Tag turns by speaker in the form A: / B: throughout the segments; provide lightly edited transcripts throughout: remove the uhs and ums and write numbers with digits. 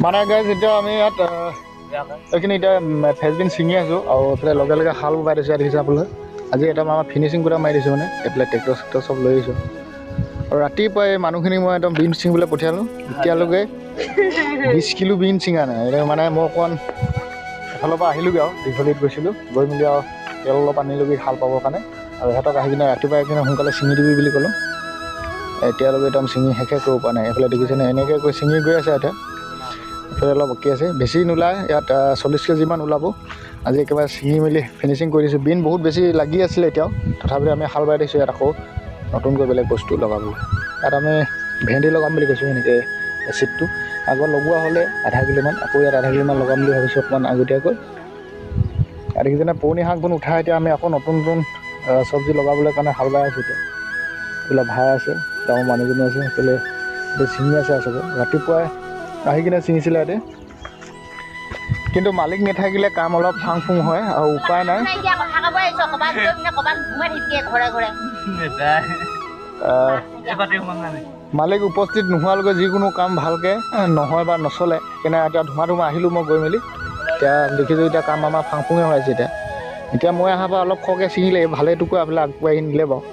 A: মানে গাইজ এতিয়া আমি ইয়াত এইখিনি এতিয়া ফেচবিন ছিঙি আছোঁ আৰু এইফালে লগে লগে হাল বাই দিছোঁ দেখিছে আপোনালোকে। আজি এটা আমাৰ ফিনিচিং কৰা মাৰি দিছোঁ মানে এইফালে ট্ৰেক্টৰ চেক্টৰ চব লৈ আহিছোঁ আৰু ৰাতিপুৱাই এই মানুহখিনি মই একদম বিন ছিঙিবলৈ পঠিয়ালোঁ। এতিয়ালৈকে 20 কিলো বিন ছিঙা নাই। মানে মই অকণমান এফালৰ পৰা আহিলোঁগৈ আৰু দীঘলীত গৈছিলোঁ, গৈ মেলি আৰু তেল অলপ আনিলোগৈ হাল পাবৰ কাৰণে আৰু সিহঁতক আহি কিনে ৰাতিপুৱা এইখিনি সোনকালে ছিঙি দিবি বুলি ক'লোঁ। এতিয়ালৈকে একদম ছিঙি শেষে কৰিব পৰা নাই। এইফালে দেখিছেনে এনেকৈ গৈ ছিঙি গৈ আছে এতিয়া। এইফালে অলপ বাকী আছে, বেছি নোলায় ইয়াত 40 কেজিমান ওলাব। আজি একেবাৰে ছিঙি মেলি ফিনিচিং কৰি দিছোঁ। বিন বহুত বেছি লাগি আছিলে এতিয়াও, তথাপিতো আমি হাল বাই দিছোঁ ইয়াত আকৌ নতুনকৈ বেলেগ বস্তু লগাবলৈ। ইয়াত আমি ভেন্দি লগাম বুলি কৈছোঁ এনেকৈ এচিডটো আগত লগোৱা হ'লে আধা কিলোমান, আকৌ ইয়াত আধা কিলোমান লগাম বুলি ভাবিছোঁ অকণমান আগতীয়াকৈ। আৰু দেখিছেনে পুৰণি শাকবোৰ উঠাই এতিয়া আমি আকৌ নতুন নতুন চব্জি লগাবলৈ কাৰণে হাল বাই আছোঁ। এতিয়া এইবিলাক ভাই আছে, ডাঙৰ মানুহজনী আছে, সেইফালে ছিঙি আছে চবে। ৰাতিপুৱাই আহি কিনে ছিঙিছিলে ইয়াতে, কিন্তু মালিক নাথাকিলে কাম অলপ ফাং ফুং হয় আৰু উপায় নাই। মালিক উপস্থিত নোহোৱালৈকে যিকোনো কাম ভালকৈ নহয় বা নচলে। সেইকাৰণে এতিয়া ধুমা ধুমা আহিলোঁ মই গৈ মেলি। এতিয়া দেখিছোঁ এতিয়া কাম আমাৰ ফাং ফুঙে হৈ আছে। এতিয়া মই অহাৰ পৰা অলপ খৰকৈ ছিঙিলে ভালে টুকুৰা এইফালে আগবঢ়াই নিলে বাৰু।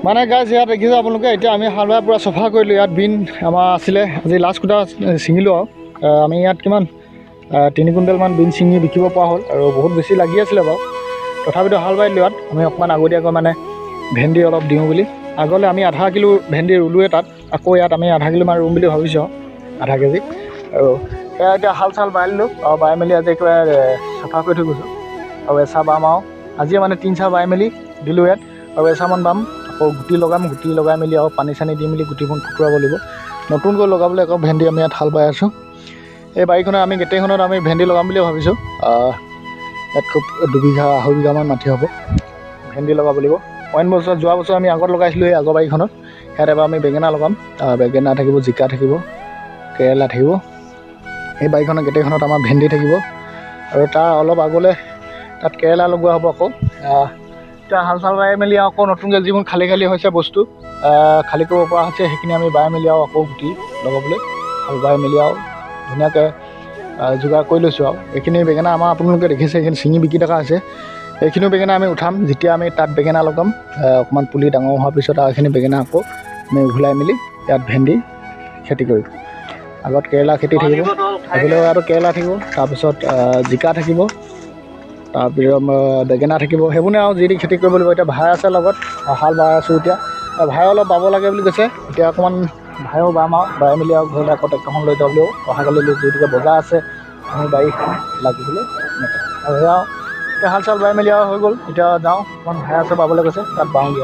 A: মানে গাইজ ইয়াত দেখিছোঁ আপোনালোকে, এতিয়া আমি হাল বাই পূৰা চফা কৰিলোঁ। ইয়াত বিন আমাৰ আছিলে, আজি লাষ্ট কুটা ছিঙিলোঁ আৰু আমি ইয়াত কিমান 3 কুইণ্টেলমান বিন ছিঙি বিকিব পৰা হ'ল আৰু বহুত বেছি লাগি আছিলে বাৰু। তথাপিতো হাল বাই দিলোঁ। ইয়াত আমি অকণমান আগতীয়াকৈ মানে ভেন্দি অলপ দিওঁ বুলি, আগলৈ আমি আধা কিলো ভেন্দি ৰুলোৱে তাত, আকৌ ইয়াত আমি আধা কিলোমান ৰুম বুলি ভাবিছোঁ আধা কেজি। আৰু সেয়া এতিয়া হাল চাল বাই দিলোঁ আৰু বাই মেলি আজি একেবাৰে চাফা কৰি থৈ গৈছোঁ আৰু এচাহ বাম আৰু আজিয়ে মানে 3 চাহ বাই মেলি দিলোঁ ইয়াত আৰু এচাহমান বাম। আকৌ গুটি লগাম, গুটি লগাই মেলি আৰু পানী চানী দি মেলি গুটিখন ফুটুৱাব লাগিব। নতুনকৈ লগাবলৈ আকৌ ভেন্দি আমি ইয়াত হাল বাই আছোঁ। এই বাৰীখনত আমি গোটেইখনত আমি ভেন্দি লগাম বুলি ভাবিছোঁ। ইয়াত খুব 2 বিঘা 2.5 বিঘামান মাটি হ'ব, ভেন্দি লগাব লাগিব। অইন বছৰ যোৱা বছৰ আমি আগত লগাইছিলোঁ এই আগৰ বাৰীখনত। ইয়াত এবাৰ আমি বেঙেনা লগাম, বেঙেনা থাকিব, জিকা থাকিব, কেৰেলা থাকিব। এই বাৰীখনত গোটেইখনত আমাৰ ভেন্দি থাকিব আৰু তাৰ অলপ আগলৈ তাত কেৰেলা লগোৱা হ'ব। আকৌ এতিয়া হাল চাল বাই মেলি আকৌ নতুনকৈ যিবোৰ খালী হৈছে বস্তু খালী কৰিব পৰা হৈছে, সেইখিনি আমি বাই মেলি আৰু আকৌ গুটি লগাবলৈ হাল বাই মেলি আৰু ধুনীয়াকৈ যোগাৰ কৰি লৈছোঁ। আৰু এইখিনি বেঙেনা আমাৰ আপোনালোকে দেখিছে, এইখিনি ছিঙি বিকি থকা হৈছে। এইখিনিও বেঙেনা আমি উঠাম যেতিয়া আমি তাত বেঙেনা লগাম, অকণমান পুলি ডাঙৰ হোৱাৰ পিছত আৰু এইখিনি বেঙেনা আকৌ আমি উঘলাই মেলি ইয়াত ভেন্দি খেতি কৰিম। আগত কেৰেলা খেতি থাকিব, সেইফালেও আৰু কেৰেলা থাকিব, তাৰপিছত জিকা থাকিব, তাৰপিছত বেঙেনা থাকিব, সেইবোৰে আৰু যি দি খেতি কৰিব লাগিব। এতিয়া ভাই আছে লগত, হাল বাই আছোঁ। এতিয়া ভাই অলপ বাব লাগে বুলি কৈছে, এতিয়া অকণমান ভাইও বাম আৰু বাই মেলি আৰু ঘৰলৈ আকৌ ট্ৰেক্টৰখন লৈ যাব লাগিব। অহাকালি যিহেতুকে বজাৰ আছে, আমি বাৰীখন লাগিবলৈ আৰু সেয়া এতিয়া হাল চাল বাই মেলি আৰু হৈ গ'ল। এতিয়া যাওঁ, অকণমান ভাই আছে বাবলৈ কৈছে, তাত বাওঁগৈ।